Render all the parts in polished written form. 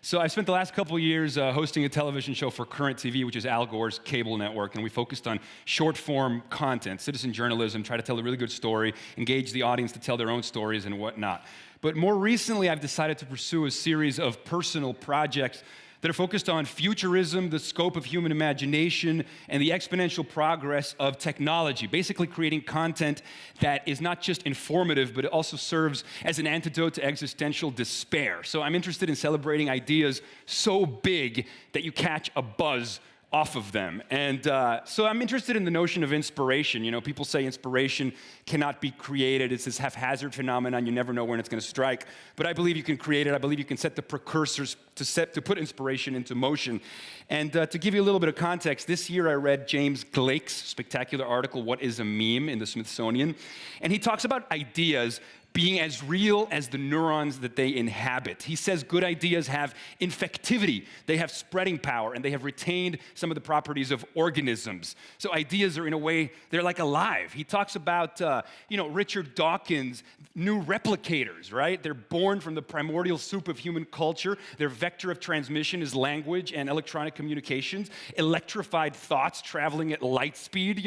So I spent the last couple of years hosting a television show for Current TV, which is Al Gore's cable network, and we focused on short-form content, citizen journalism, try to tell a really good story, engage the audience to tell their own stories and whatnot. But more recently, I've decided to pursue a series of personal projects that are focused on futurism, the scope of human imagination, and the exponential progress of technology, basically creating content that is not just informative, but it also serves as an antidote to existential despair. So I'm interested in celebrating ideas so big that you catch a buzz off of them. And so I'm interested in the notion of inspiration. You know, people say inspiration cannot be created. It's this haphazard phenomenon. You never know when it's going to strike. But I believe you can create it. I believe you can set the precursors to put inspiration into motion. And to give you a little bit of context, this year I read James Glake's spectacular article, What is a Meme, in the Smithsonian. And he talks about ideas being as real as the neurons that they inhabit. He says good ideas have infectivity, they have spreading power, and they have retained some of the properties of organisms. So ideas are, in a way, they're like alive. He talks about, Richard Dawkins' new replicators, right? They're born from the primordial soup of human culture. Their vector of transmission is language and electronic communications. Electrified thoughts traveling at light speed,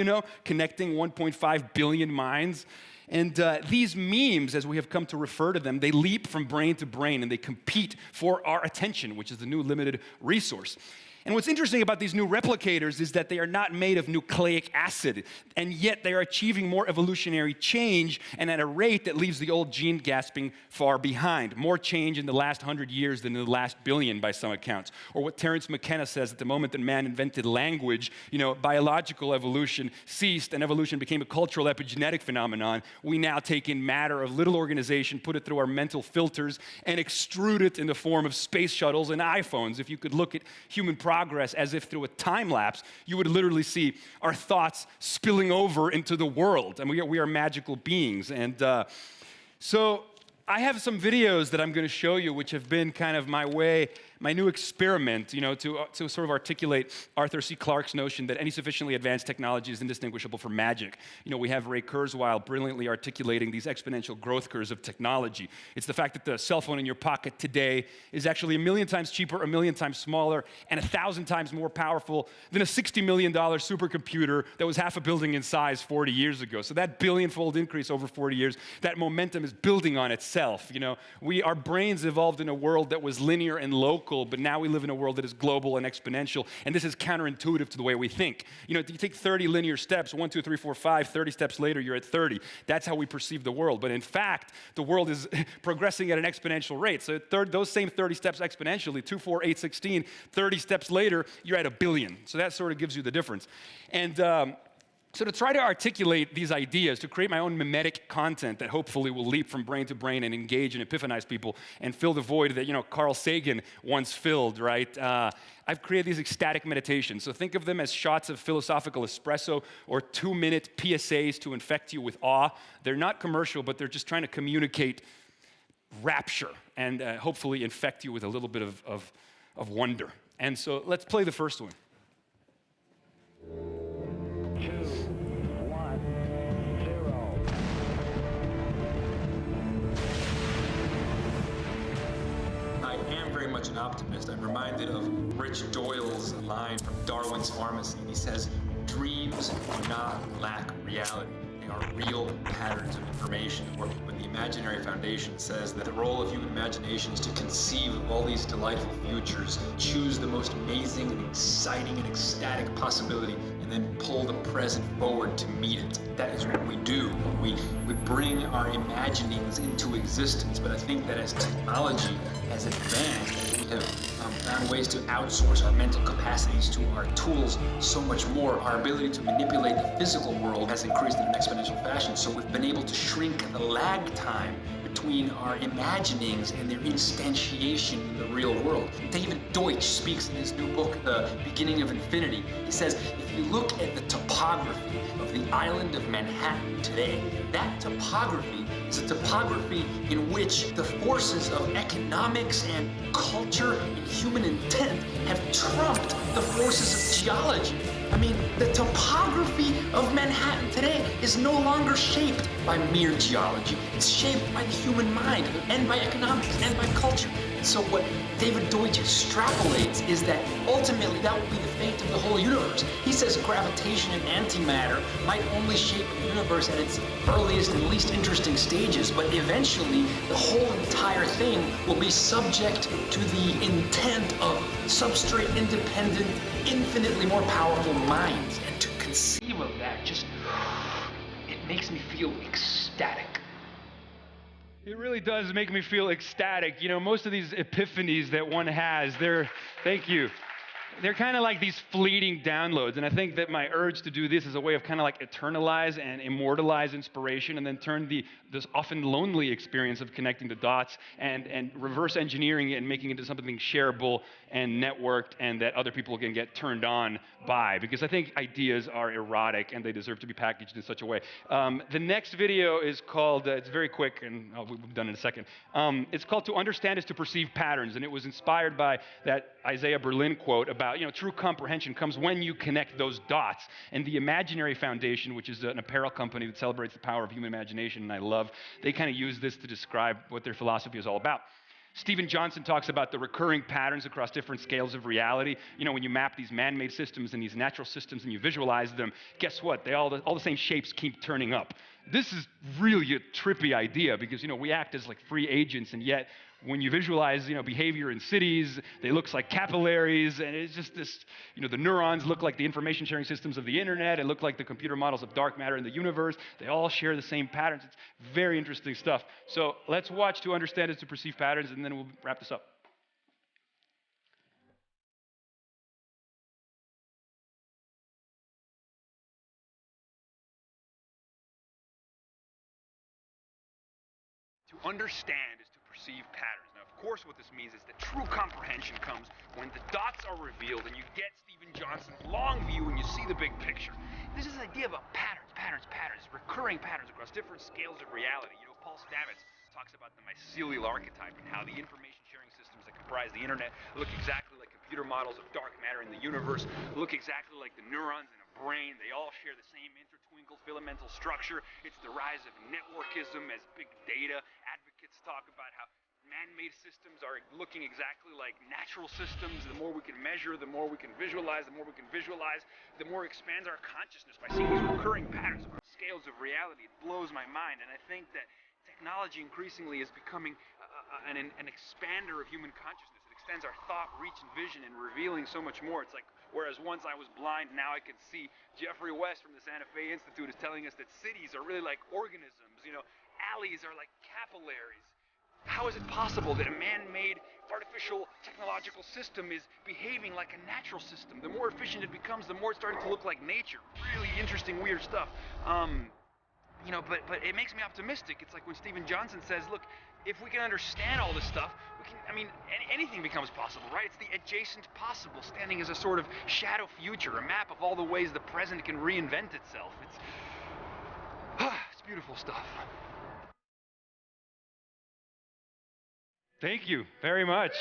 connecting 1.5 billion minds. And these memes, as we have come to refer to them, they leap from brain to brain and they compete for our attention, which is the new limited resource. And what's interesting about these new replicators is that they are not made of nucleic acid, and yet they are achieving more evolutionary change and at a rate that leaves the old gene gasping far behind. More change in the last 100 years than in the last billion by some accounts. Or what Terence McKenna says, at the moment that man invented language, biological evolution ceased and evolution became a cultural epigenetic phenomenon. We now take in matter of little organization, put it through our mental filters, and extrude it in the form of space shuttles and iPhones. If you could look at human progress as if through a time lapse, you would literally see our thoughts spilling over into the world. And we are magical beings. And so I have some videos that I'm going to show you, which have been kind of my new experiment, to sort of articulate Arthur C. Clarke's notion that any sufficiently advanced technology is indistinguishable from magic. We have Ray Kurzweil brilliantly articulating these exponential growth curves of technology. It's the fact that the cell phone in your pocket today is actually 1,000,000 times cheaper, 1,000,000 times smaller, and 1,000 times more powerful than a $60 million supercomputer that was half a building in size 40 years ago. So that billion-fold increase over 40 years, that momentum is building on itself. Our brains evolved in a world that was linear and local, but now we live in a world that is global and exponential, and this is counterintuitive to the way we think. You take 30 linear steps, 1, 2, 3, 4, 5, 30 steps later, you're at 30. That's how we perceive the world. But in fact, the world is progressing at an exponential rate. So those same 30 steps exponentially, 2, 4, 8, 16, 30 steps later, you're at 1 billion. So that sort of gives you the difference. And so to try to articulate these ideas, to create my own mimetic content that hopefully will leap from brain to brain and engage and epiphanize people and fill the void that, Carl Sagan once filled, right? I've created these ecstatic meditations. So think of them as shots of philosophical espresso or 2-minute PSAs to infect you with awe. They're not commercial, but they're just trying to communicate rapture and hopefully infect you with a little bit of wonder. And so let's play the first one. An optimist. I'm reminded of Rich Doyle's line from Darwin's Pharmacy. He says, "Dreams do not lack reality. They are real patterns of information." Or when the Imaginary Foundation says that the role of human imagination is to conceive of all these delightful futures, choose the most amazing and exciting and ecstatic possibility, and then pull the present forward to meet it. That is what we do. We bring our imaginings into existence. But I think that as technology has advanced, we have found ways to outsource our mental capacities to our tools so much more. Our ability to manipulate the physical world has increased in an exponential fashion. So we've been able to shrink the lag time between our imaginings and their instantiation in the real world. David Deutsch speaks in his new book, The Beginning of Infinity. He says, if you look at the topography of the island of Manhattan today, that topography is a topography in which the forces of economics and culture and human intent have trumped the forces of geology. I mean, the topography of Manhattan today is no longer shaped by mere geology. It's shaped by the human mind and by economics and by culture. So what David Deutsch extrapolates is that ultimately that will be the fate of the whole universe. He says gravitation and antimatter might only shape the universe at its earliest and least interesting stages, but eventually the whole entire thing will be subject to the intent of substrate-independent, infinitely more powerful minds. And to conceive of that just, it makes me feel ecstatic. It really does make me feel ecstatic. You know, most of these epiphanies that one has, thank you. They're kind of like these fleeting downloads, and I think that my urge to do this is a way of kind of like eternalize and immortalize inspiration, and then turn this often lonely experience of connecting the dots and reverse engineering it and making it into something shareable and networked, and that other people can get turned on by. Because I think ideas are erotic and they deserve to be packaged in such a way. The next video is called, it's very quick, and we'll be done in a second. It's called "To Understand is to Perceive Patterns," and it was inspired by that Isaiah Berlin quote about, true comprehension comes when you connect those dots. And the Imaginary Foundation, which is an apparel company that celebrates the power of human imagination, and I love, they kind of use this to describe what their philosophy is all about. Stephen Johnson talks about the recurring patterns across different scales of reality. When you map these man-made systems and these natural systems and you visualize them, guess what? All the same shapes keep turning up. This is really a trippy idea because, we act as like free agents, and yet when you visualize, behavior in cities, they look like capillaries, and it's just this, the neurons look like the information sharing systems of the internet, it look like the computer models of dark matter in the universe. They all share the same patterns. It's very interesting stuff. So let's watch "To Understand is to Perceive Patterns," and then we'll wrap this up. To understand is to perceive patterns. Now, of course, what this means is that true comprehension comes when the dots are revealed and you get Stephen Johnson's long view and you see the big picture. This is this idea about patterns, recurring patterns across different scales of reality. Paul Stamets talks about the mycelial archetype and how the information sharing systems that comprise the internet look exactly like computer models of dark matter in the universe, look exactly like the neurons in a brain. They all share the same intertwinkle filamental structure. It's the rise of networkism as big data advocates talk about how man-made systems are looking exactly like natural systems. The more we can measure, the more we can visualize, the more it expands our consciousness by seeing these recurring patterns across scales of reality. It blows my mind, and I think that technology increasingly is becoming an expander of human consciousness. It extends our thought, reach, and vision, and revealing so much more. It's like, whereas once I was blind, now I can see. Jeffrey West from the Santa Fe Institute is telling us that cities are really like organisms. Alleys are like capillaries. How is it possible that a man-made artificial technological system is behaving like a natural system? The more efficient it becomes, the more it's starting to look like nature. Really interesting, weird stuff. But it makes me optimistic. It's like when Stephen Johnson says, look, if we can understand all this stuff, anything becomes possible, right? It's the adjacent possible, standing as a sort of shadow future, a map of all the ways the present can reinvent itself. It's beautiful stuff. Thank you very much.